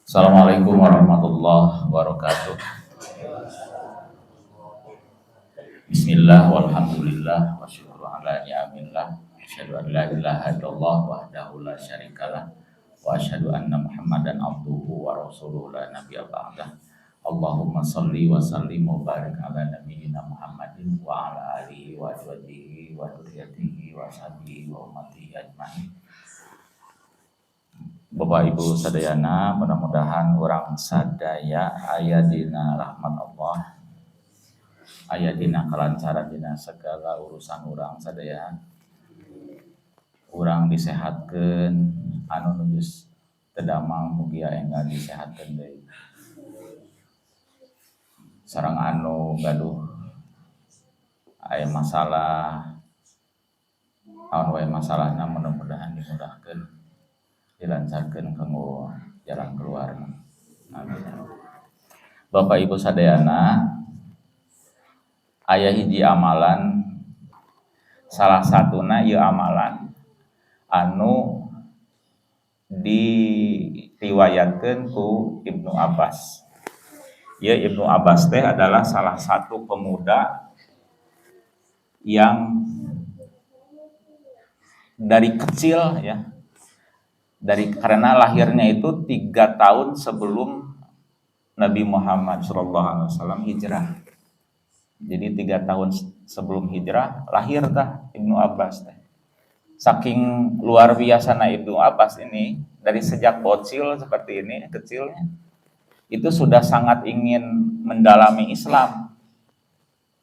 Assalamualaikum warahmatullahi wabarakatuh. Bismillah walhamdulillah wa syukru ala ni'amillah. Asyhadu an la ilaha illallah wahdahu la syarikalah wa asyhadu anna Muhammadan abduhu wa rasuluhu la nabiyya ba'dah. Allahumma shalli wa sallim wa barik ala nabiyyina Muhammadin wa ala alihi wa azwajihi wa dzurriyyatihi wa sahbihi wa ummatihi ajmain. Bapak Ibu sadayana, mudah-mudahan orang sadaya aya dina rahmat Allah, aya dina kalancaran dina segala urusan urang sadaya. Urang disehatkeun, anu nuju tedamang mugi enggal disehatkeun deui. Sareng anu gaduh aya masalah, awan wae masalahna mudah-mudahan dimudahkeun, dilancarkan kanggo jalan keluar. Amin. Bapak Ibu sadayana, aya hiji amalan, salah satuna ieu amalan anu diriwayatkeun ku Ibnu Abbas. Ieu Ibnu Abbas teh adalah salah satu pemuda yang dari kecil ya, karena lahirnya itu 3 tahun sebelum Nabi Muhammad SAW hijrah. Jadi 3 tahun sebelum hijrah lahir tah Ibnu Abbas teh. Saking luar biasa Ibnu Abbas ini, dari sejak bocil seperti ini kecilnya, itu sudah sangat ingin mendalami Islam.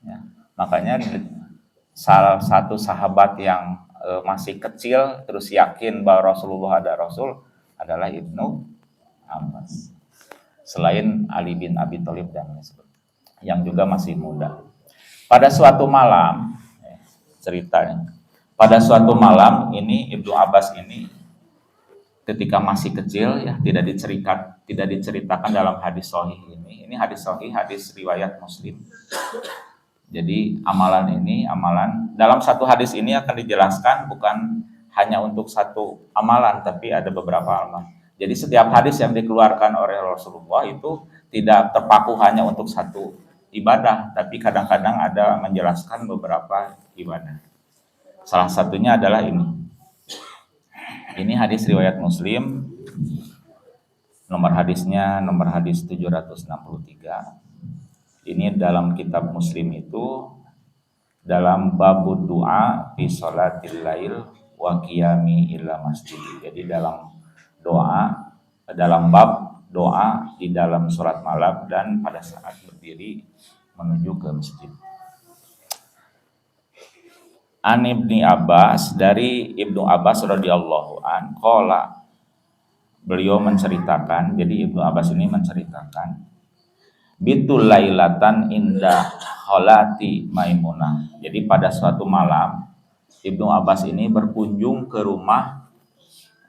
Ya, makanya salah satu sahabat yang masih kecil terus yakin bahwa Rasulullah ada Rasul adalah Ibnu Abbas. Selain Ali bin Abi Thalib dan yang juga masih muda. Pada suatu malam, ceritanya, pada suatu malam ini Ibnu Abbas ini ketika masih kecil ya, tidak diceritakan dalam hadis sahih ini. Ini hadis sahih, hadis riwayat Muslim. Jadi amalan dalam satu hadis ini akan dijelaskan bukan hanya untuk satu amalan, tapi ada beberapa amalan. Jadi setiap hadis yang dikeluarkan oleh Rasulullah itu tidak terpaku hanya untuk satu ibadah, tapi kadang-kadang ada menjelaskan beberapa ibadah. Salah satunya adalah ini. Ini hadis riwayat Muslim, nomor hadis 763. Ini dalam kitab Muslim itu dalam babud doa fi sholatil lail wa qiyami ila masjid. Jadi dalam bab doa di dalam sholat malam dan pada saat berdiri menuju ke masjid. An Ibni Abbas, dari Ibnu Abbas radhiyallahu an, qala, beliau menceritakan, jadi Ibnu Abbas ini menceritakan, bitul lailatan inda kholati Maimunah. Jadi pada suatu malam Ibnu Abbas ini berkunjung ke rumah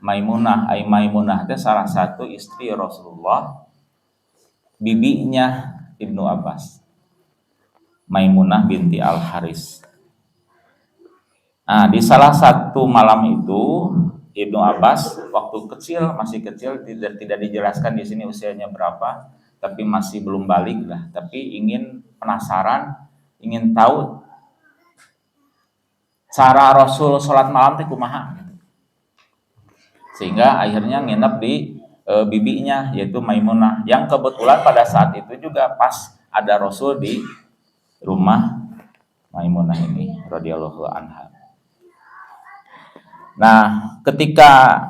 Maimunah. Maimunah itu salah satu istri Rasulullah, bibinya Ibnu Abbas, Maimunah binti Al-Haris. Nah, di salah satu malam itu Ibnu Abbas waktu kecil, masih kecil, tidak dijelaskan di sini usianya berapa, tapi masih belum balik lah, tapi penasaran, ingin tahu cara Rasul sholat malam teh kumaha, sehingga akhirnya nginep di bibinya yaitu Maimunah, yang kebetulan pada saat itu juga pas ada Rasul di rumah Maimunah ini radhiyallahu anha. Nah, ketika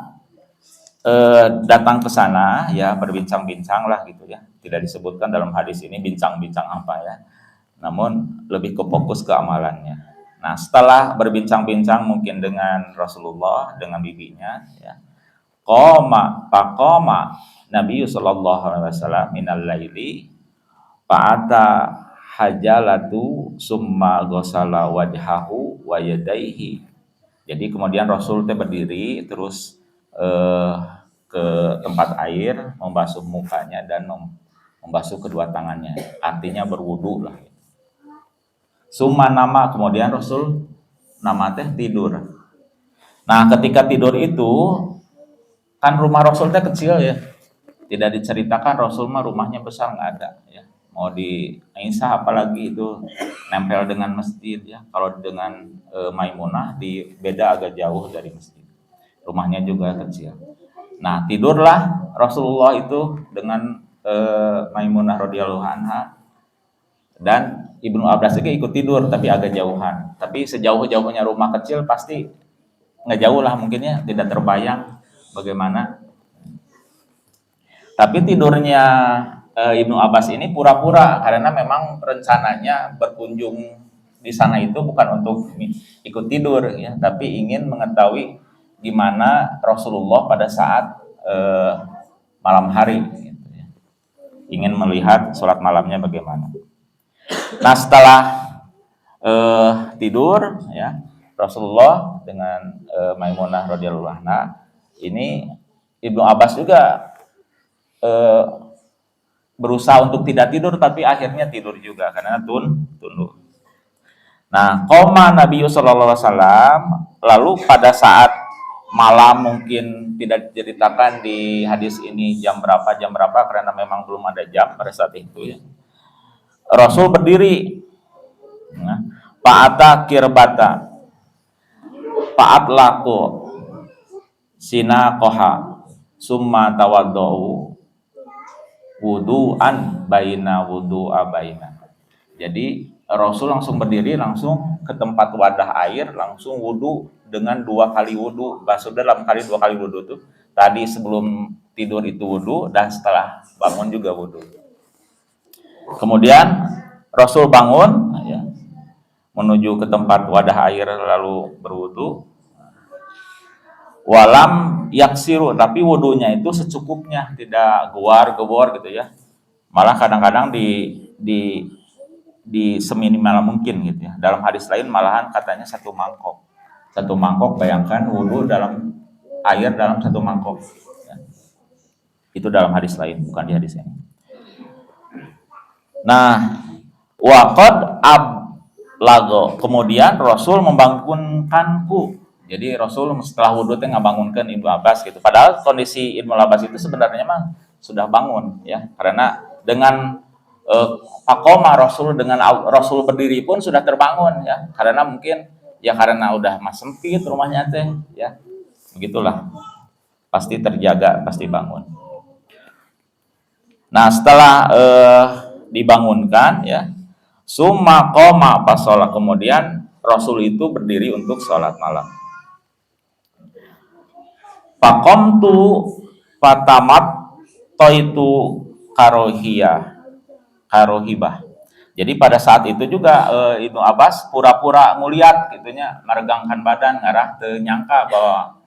datang ke sana ya, berbincang-bincang lah gitu ya. Tidak disebutkan dalam hadis ini bincang-bincang apa ya. Namun lebih ke fokus ke amalannya. Nah, setelah berbincang-bincang mungkin dengan Rasulullah, dengan bibinya ya. Qoma Nabi sallallahu alaihi wasallam minal laili fa'ata hajalatu summa ghasala wajhahu wa yadayhi. Jadi kemudian Rasul teh berdiri terus ke tempat air, membasuh mukanya dan membasuh kedua tangannya, artinya berwudu lah. Summa nama, kemudian Rasul nama teh tidur. Nah, ketika tidur itu kan rumah Rasul teh kecil ya, Tidak diceritakan Rasul mah rumahnya besar, nggak ada ya. Mau di Aisyah apalagi itu nempel dengan masjid ya. Kalau dengan Maimunah di beda agak jauh dari masjid. Rumahnya juga kecil. Nah, tidurlah Rasulullah itu dengan Maimunah radhiyallahu anha, dan Ibnu Abbas juga ikut tidur tapi agak jauhan. Tapi sejauh-jauhnya rumah kecil pasti nggak jauh lah, mungkinnya tidak terbayang bagaimana. Tapi tidurnya Ibnu Abbas ini pura-pura karena memang rencananya berkunjung di sana itu bukan untuk ikut tidur ya, tapi ingin mengetahui gimana Rasulullah pada saat malam hari gitu ya. Ingin melihat sholat malamnya bagaimana. Nah, setelah tidur ya Rasulullah dengan Maimunah radhiyallahu anha, ini Ibnu Abbas juga berusaha untuk tidak tidur tapi akhirnya tidur juga karena tunduk. Nah, koma Nabi sallallahu alaihi wasallam, lalu pada saat malam, mungkin tidak diceritakan di hadis ini jam berapa karena memang belum ada jam pada saat itu ya. Rasul berdiri, nah, Pa'ata kirbata, Pa'at laku, Sina koha, Summa tawaddo'u, wudu'an baina wudu'a baina. Jadi Rasul langsung berdiri, langsung ke tempat wadah air, langsung wudu dengan 2 kali wudu. Maksudnya dalam 2 kali wudu tuh, tadi sebelum tidur itu wudu, dan setelah bangun juga wudu. Kemudian Rasul bangun ya, menuju ke tempat wadah air lalu berwudu. Walam yaksiru, tapi wudunya itu secukupnya, tidak gewar-gewor gitu ya. Malah kadang-kadang di seminimal mungkin gitu ya. Dalam hadis lain malahan katanya 1 mangkok. 1 mangkok, bayangkan wudu dalam air dalam 1 mangkok. Ya. Itu dalam hadis lain, bukan di hadis ini. Nah, waqad ablago, kemudian Rasul membangunkanku. Jadi Rasul setelah wudhu teh ngabangunkan Ibnu Abbas gitu. Padahal kondisi Ibnu Abbas itu sebenarnya mah sudah bangun ya, karena dengan Pakoma Rasul, dengan Rasul berdiri pun sudah terbangun ya, karena mungkin ya karena udah mas sempit rumahnya teh ya, begitulah, pasti terjaga, pasti bangun. Nah, setelah dibangunkan ya, summa qoma pasola, kemudian Rasul itu berdiri untuk sholat malam. Faqamtu fatamat toitu karohibah. Jadi pada saat itu juga Ibnu Abbas pura-pura nguliat gitunya, meregangkan badan, ngarah teu nyangka bahwa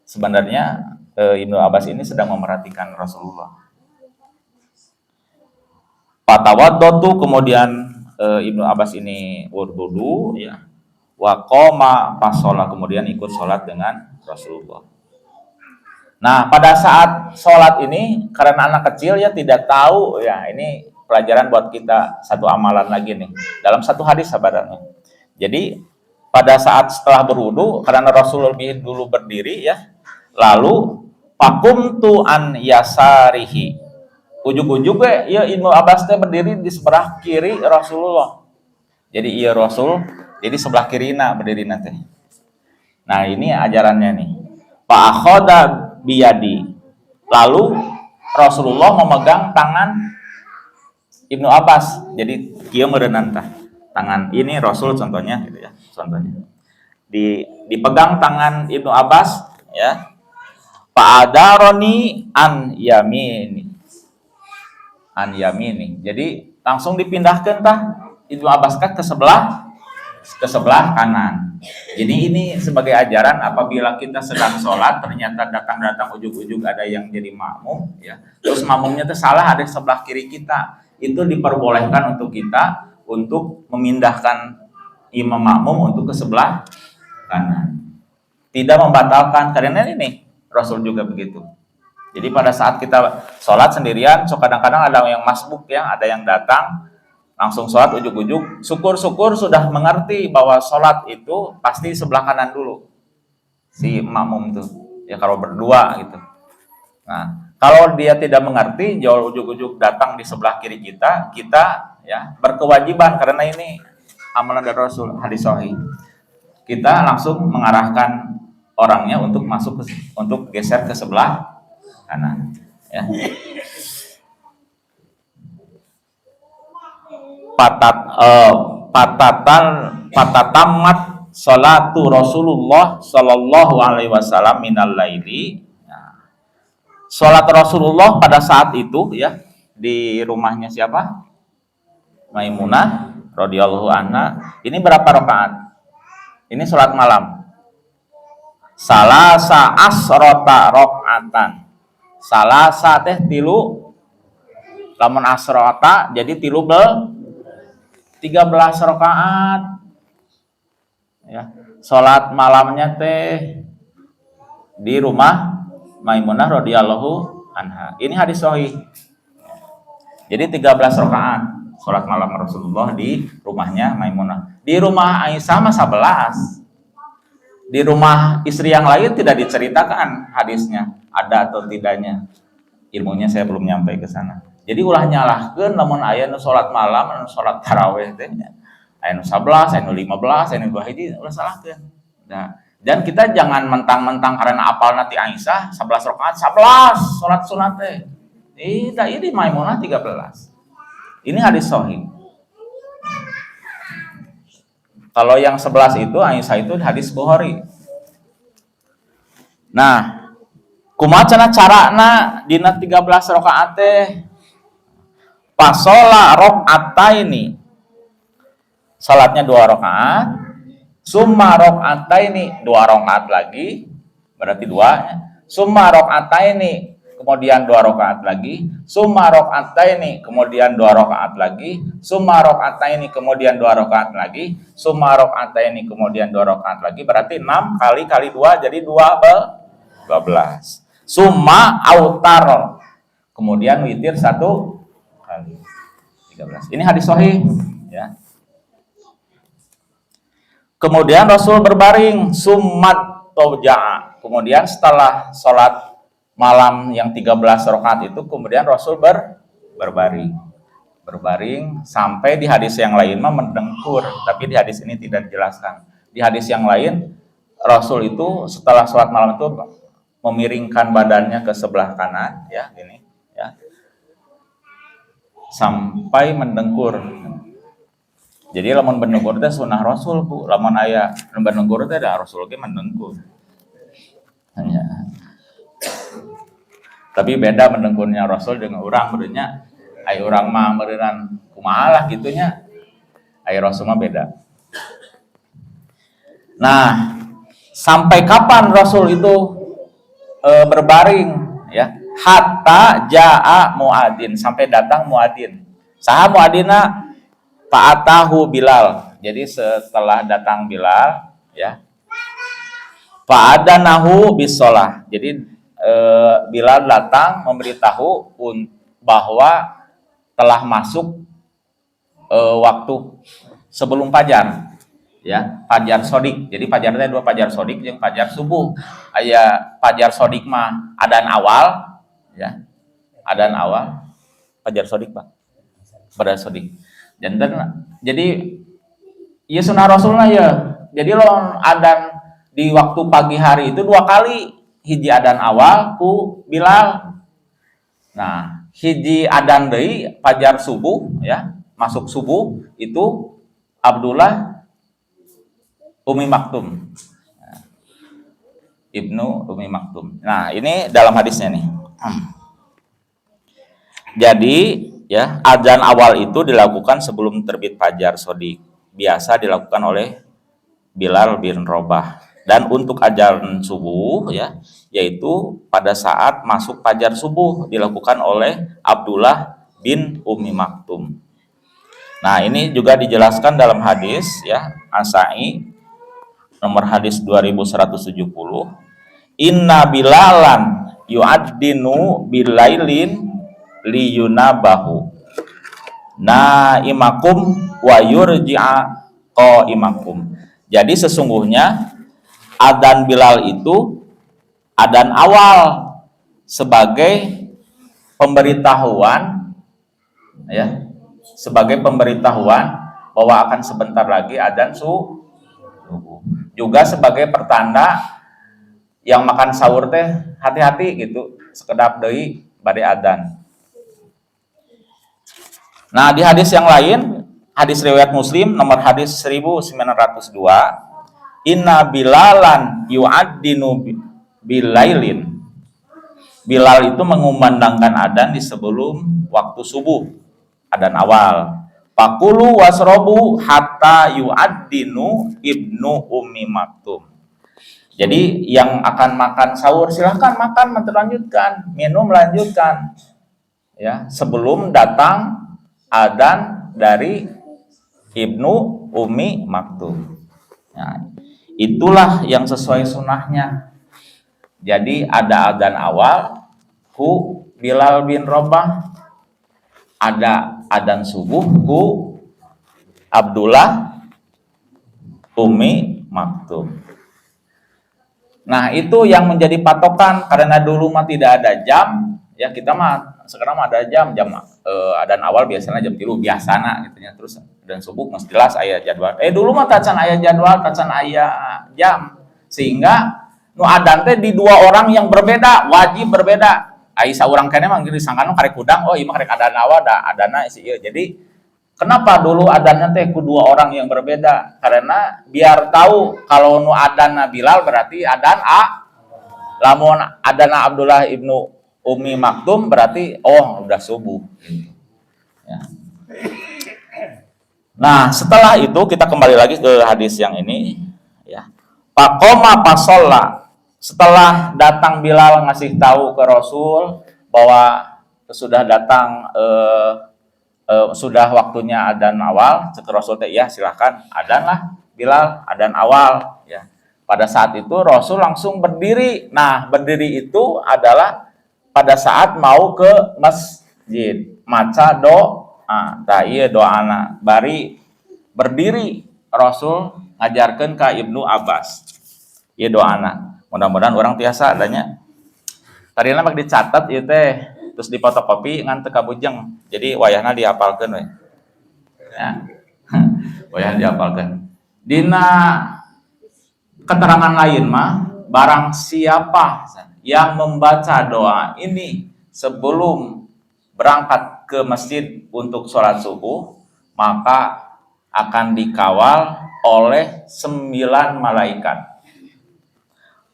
sebenarnya Ibnu Abbas ini sedang memerhatikan Rasulullah. Fatawaddatu, kemudian Ibnu Abbas ini wudu ya. Wa qoma fasola, kemudian ikut sholat dengan Rasulullah. Nah, pada saat sholat ini, karena anak kecil ya tidak tahu ya, ini pelajaran buat kita, satu amalan lagi nih dalam satu hadis sebenarnya. Jadi pada saat setelah berwudu, karena Rasul lebih dulu berdiri ya, lalu fakumtu an yasarihi, ujug-ujug ya Ibnu Abbas teh berdiri di sebelah kiri Rasulullah. Jadi iya Rasul, jadi sebelah kirina berdiri nanti. Nah, ini ajarannya nih. Fa akhoda biyadi, lalu Rasulullah memegang tangan Ibnu Abbas. Jadi kieu meureunnan tah. Tangan ini Rasul contohnya gitu ya. Contohnya. Dipegang tangan Ibnu Abbas ya. Fa'adaroni an yamini. An yamini. Jadi langsung dipindahkan tah Ibnu Abbas ke sebelah kanan. Jadi ini sebagai ajaran apabila kita sedang sholat ternyata datang ujug-ujug ada yang jadi makmum ya. Terus makmumnya itu salah ada di sebelah kiri kita. Itu diperbolehkan untuk kita untuk memindahkan imam makmum untuk ke sebelah kanan. Tidak membatalkan, karena ini Rasul juga begitu. Jadi pada saat kita sholat sendirian, so kadang-kadang ada yang masbuk ya, ada yang datang langsung sholat ujug-ujug, syukur-syukur sudah mengerti bahwa sholat itu pasti sebelah kanan dulu si makmum tuh ya, kalau berdua gitu. Nah, Kalau dia tidak mengerti, jauh ujuk-ujuk datang di sebelah kiri kita, kita ya berkewajiban karena ini amalan dari Rasul, hadis sahih. Kita langsung mengarahkan orangnya untuk untuk geser ke sebelah kanan. Ya. Patatamat salatu Rasulullah sallallahu alaihi wasallam minal laili. Salat Rasulullah pada saat itu ya di rumahnya siapa? Maimunah radhiyallahu anha. Ini berapa rakaat? Ini salat malam. Salasa asrota rakaatan. Salasa teh tilu, lamun asrota jadi tilu 13 rakaat. Ya, salat malamnya teh di rumah Maimunah radhiyallahu anha. Ini hadis sahih. Jadi 13 rakaat salat malam Rasulullah di rumahnya Maimunah. Di rumah Aisyah mah 11. Di rumah istri yang lain tidak diceritakan hadisnya ada atau tidaknya. Ilmunya saya belum nyampe ke sana. Jadi ulah nyalahkeun lamun aya nu salat malam, nu salat tarawih teh nya. Aya nu 11, aya nu 15, aya nu 2 hiji ulah salahkeun. Nah, dan kita jangan mentang-mentang karena apal nanti Aisyah 11 rakaat 11 salat sunat teh. Ini Maimunah 13. Ini hadis sahih. Kalau yang 11 itu Aisyah itu hadis Bukhari. Nah, kumaha carana dina 13 rakaat teh? Pasola rakaataini. Salatnya 2 rakaat. Summa rakaataini 2 rakaat lagi, berarti 2. Summa rakaataini kemudian 2 rakaat lagi. Summa rakaataini kemudian 2 rakaat lagi. Summa rakaataini kemudian 2 rakaat lagi. Summa rakaataini kemudian 2 rakaat lagi, berarti 6 kali 2 jadi 12. Summa autar kemudian witir 1 kali 13. Ini hadis sahih ya. Kemudian Rasul berbaring summat toja'a. Kemudian setelah sholat malam yang 13 rakaat itu kemudian Rasul berbaring sampai di hadis yang lain mah mendengkur, tapi di hadis ini tidak dijelaskan. Di hadis yang lain Rasul itu setelah sholat malam itu memiringkan badannya ke sebelah kanan ya ini ya sampai mendengkur. Jadi lamun mendengkur teh sunah Rasul Bu, lamun aya mendengkur teh da Rasul ge mendengkur. Ya. Tapi beda mendengkurnya Rasul dengan urang beureunya. Ai urang mah meureunnan kumaha lah gitunya. Ai Rasul mah beda. Nah, sampai kapan Rasul itu berbaring ya? Hatta jaa muadzin, sampai datang muadzin. Saha muadzina? Fa'atahu Bilal. Jadi setelah datang Bilal ya. Fa'adanahu bisolah. Jadi Bilal datang memberitahu bahwa telah masuk waktu sebelum fajar ya, fajar sodik. Jadi fajarnya 2 fajar sodik jeung fajar subuh. Aya fajar sodik mah adzan awal ya. Adzan awal fajar sodik Pak. Fajar sodik. Jadi ya sunah Rasulullah ya. Jadi lo adzan di waktu pagi hari itu 2 kali. Hiji adzan awal ku Bilal. Nah, hiji adzan deui fajar subuh ya, masuk subuh itu Abdullah Umi Maktum. Ibnu Umi Maktum. Nah, ini dalam hadisnya nih. Jadi ya, adzan awal itu dilakukan sebelum terbit fajar sodik. Biasa dilakukan oleh Bilal bin Rabah. Dan untuk adzan subuh ya, yaitu pada saat masuk fajar subuh dilakukan oleh Abdullah bin Ummi Maktum. Nah, ini juga dijelaskan dalam hadis ya, An-Nasa'i nomor hadis 2170. Inna Bilalan yu'addinu bilailin liyunabahu naimakum wa yurji'a qaimakum. Jadi sesungguhnya adzan Bilal itu adzan awal sebagai pemberitahuan, ya, sebagai pemberitahuan bahwa akan sebentar lagi adzan subuh. Juga sebagai pertanda yang makan sahur teh hati-hati gitu, sekedap deui bade adzan. Nah, di hadis yang lain, hadis riwayat Muslim nomor hadis 1902, inna bilalan yu'addinu bilailin. Bilal itu mengumandangkan adzan di sebelum waktu subuh, adzan awal. Fakulu wasrobu hatta yu'addinu ibnu ummi maktum. Jadi yang akan makan sahur silahkan makan, lanjutkan, minum lanjutkan, ya, sebelum datang adzan dari ibnu ummi maktum. Nah, itulah yang sesuai sunnahnya. Jadi ada adzan awal, hu Bilal bin Rabah, ada adzan subuh, hu Abdullah Ummi Maktum. Nah, itu yang menjadi patokan, karena dulu mah tidak ada jam, ya kita mah sekarang mah ada jam adzan awal biasanya jam 3 biasana gitu ya. Terus adzan subuh mesti jelas aya jadwal. Dulu mah tacan aya jadwal, tacan aya jam. Sehingga nu adzan teh di dua orang yang berbeda, wajib berbeda. Ai saurang keneh mah disangkan karek kudang, oh ieu mah karek adzan awal da adzanna si ieu. Jadi kenapa dulu adzannya teh ku dua orang yang berbeda? Karena biar tahu kalau nu adzanna Bilal berarti adzan lamun adzanna Abdullah ibnu Ummi Maktum berarti udah subuh. Ya. Nah, setelah itu kita kembali lagi ke hadis yang ini, ya. Faqoma fasolla. Setelah datang Bilal ngasih tahu ke Rasul bahwa sudah datang sudah waktunya adzan awal, cek Rasul teh ya silahkan adzan lah Bilal, adzan awal, ya. Pada saat itu Rasul langsung berdiri. Nah, berdiri itu adalah pada saat mau ke masjid, maca doa, iya doana, bari berdiri Rasul ngajarkan ke Ibnu Abbas, iya doana. Mudah-mudahan orang tiasa adanya. Tadi nama dicatat itu teh, terus difotokopi ngan teu kabujeng. Jadi wayahna dihafalkeun we. Ya. Wayah dihafalkeun. Dina keterangan lain mah barang siapa yang membaca doa ini sebelum berangkat ke masjid untuk sholat subuh, maka akan dikawal oleh 9 malaikat.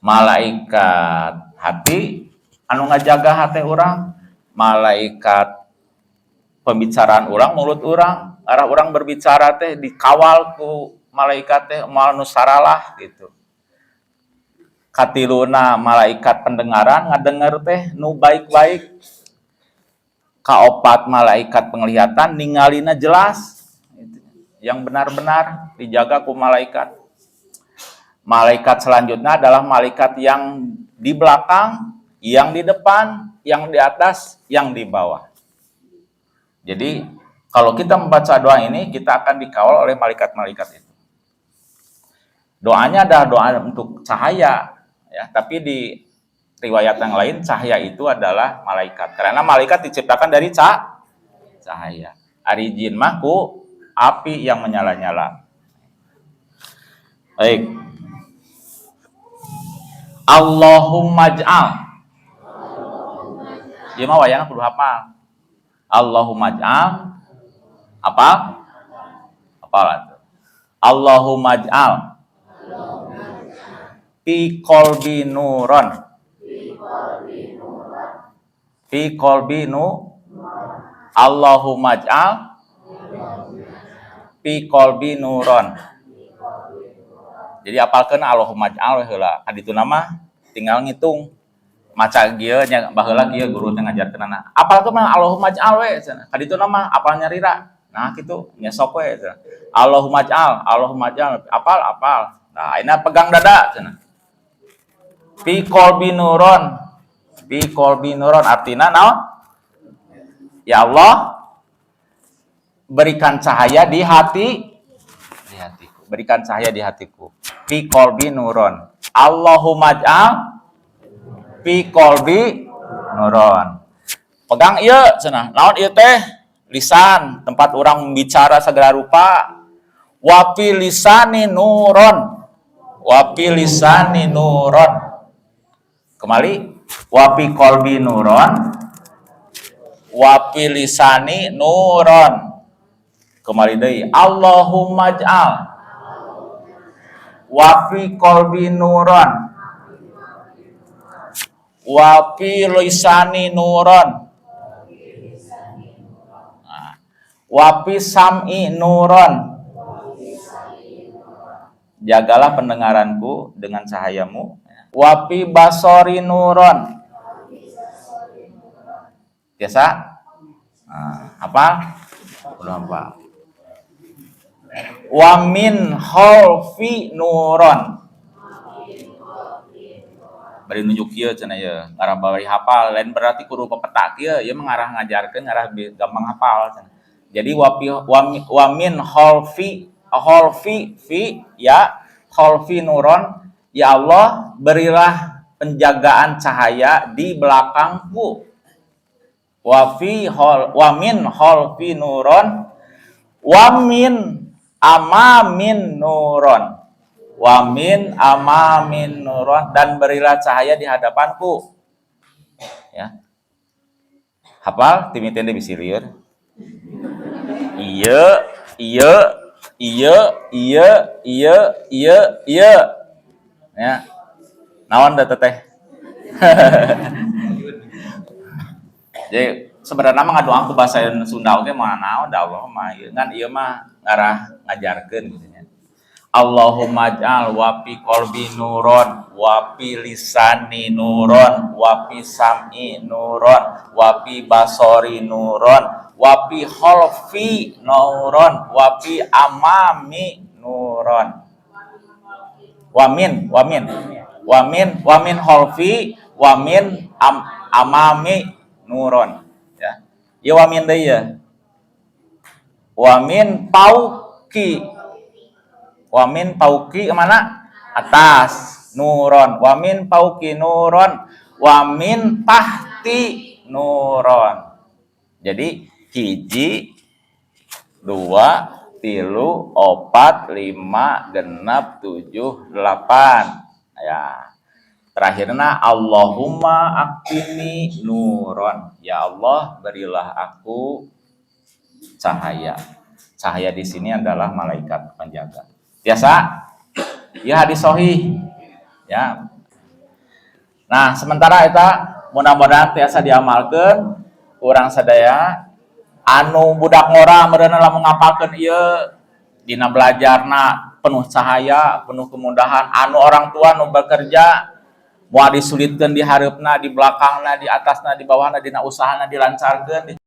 Malaikat hati, anu ngajaga hati orang, malaikat pembicaraan orang, mulut orang, arah orang berbicara teh dikawal ku malaikat teh moal nu saralah gitu. Katiluna malaikat pendengaran ngadenger teh nu baik-baik. Kaopat malaikat penglihatan ningalina jelas, yang benar-benar dijaga ku malaikat. Malaikat selanjutnya adalah malaikat yang di belakang, yang di depan, yang di atas, yang di bawah. Jadi kalau kita membaca doa ini, kita akan dikawal oleh malaikat-malaikat itu. Doanya adalah doa untuk cahaya, ya, tapi di riwayat yang lain cahaya itu adalah malaikat. Karena malaikat diciptakan dari cahaya. Ari jin mah ku api yang menyala-nyala. Baik. Allahumma ij'al. Ieu mah wayangna kudu hafal. Allahumma ij'al apa? Hafal atuh. Allahumma ij'al fi qalbi nuron. Fi qalbi Allahumma ij'al fi qalbi nuron. Jadi apalkeun Allahumma ij'al we heula. Kaditu nama tinggal ngitung. Maca kieu nya baheula kieu guru teh ngajarkeun anak. Apalkeun mah Allahumma ij'al we cenah. Kaditu nama apal nyarira. Nah kitu nya sok we cenah. Allahumma ij'al, apal. Nah ayeuna pegang dada cenah. Fi qalbi nuron. Fi qalbi nuron artina naon? Ya Allah, berikan cahaya di hatiku. Berikan cahaya di hatiku. Fi qalbi nuron. Allahumma ij'al fi qalbi nuron. pegang ieu cenah. Naon ieu teh? Lisan, tempat orang bicara segala rupa. Wa fi lisani nuron. Wa fi lisani nuron. Kembali, wa fi qalbi nuron. Wa fi lisani nuron. Kembali deui. Allahumma ij'al wa fi qalbi nuron. Wa fi lisani nuron. Wa fi sam'i nuron. Jagalah pendengaranku dengan cahayamu. Wa fi basori nuron. Biasa? Apa? Udah apa? Wa min khalfi nuron. Bari nunjuk ieu cenah ye, ngarah bari hafal, lain berarti kudu pepetak ieu, ieu mengarah ngajarkeun ngarah gampang hafal cenah. Jadi wa min khalfi fi ya khalfi nuron, ya Allah berilah penjagaan cahaya di belakangku. Wa min khalfi nuron wa min amamin nuron. Wa min amamin nuron, dan berilah cahaya di hadapanku. Ya. Hafal timiten teh bisi lieur. Iya. Ya. Naon da teteh? Jadi sebenarnya mah ngadoang ku basa Sunda oge mah naon da Allah mah ieu kan ieu mah ngarah ngajarkeun gitu nya. Allahumma ij'al wa fi qalbi nuron wa fi lisani nuron wa fi sam'i nuron wa fi basori nuron wa fi khalfi nuron wa fi amami nuron. Wa min khalfi wa min amami nuron. Ya. Ya wa min deui ya. Wa min pauki mana? Atas nuron. Wa min pauki nuron. Wa min tahti nuron. Jadi hiji, 2, 3, 4, 5, 6, 7, 8. Ya. Terakhirnya Allahumma aqini nuron. Ya Allah berilah aku cahaya. Cahaya di sini adalah malaikat penjaga. Biasa? Ya hadis sahih. Ya. Nah, sementara eta mudah-mudahan tiasa diamalkeun urang sadaya anu budak ngora meureunna lamun ngapalkeun ieu dina belajarna penuh cahaya, penuh kemudahan. Anu orang tua nu bekerja moal disulitkeun di hareupna, di belakangna, di atasna, di bawahna, dina usahana dilancarkeun.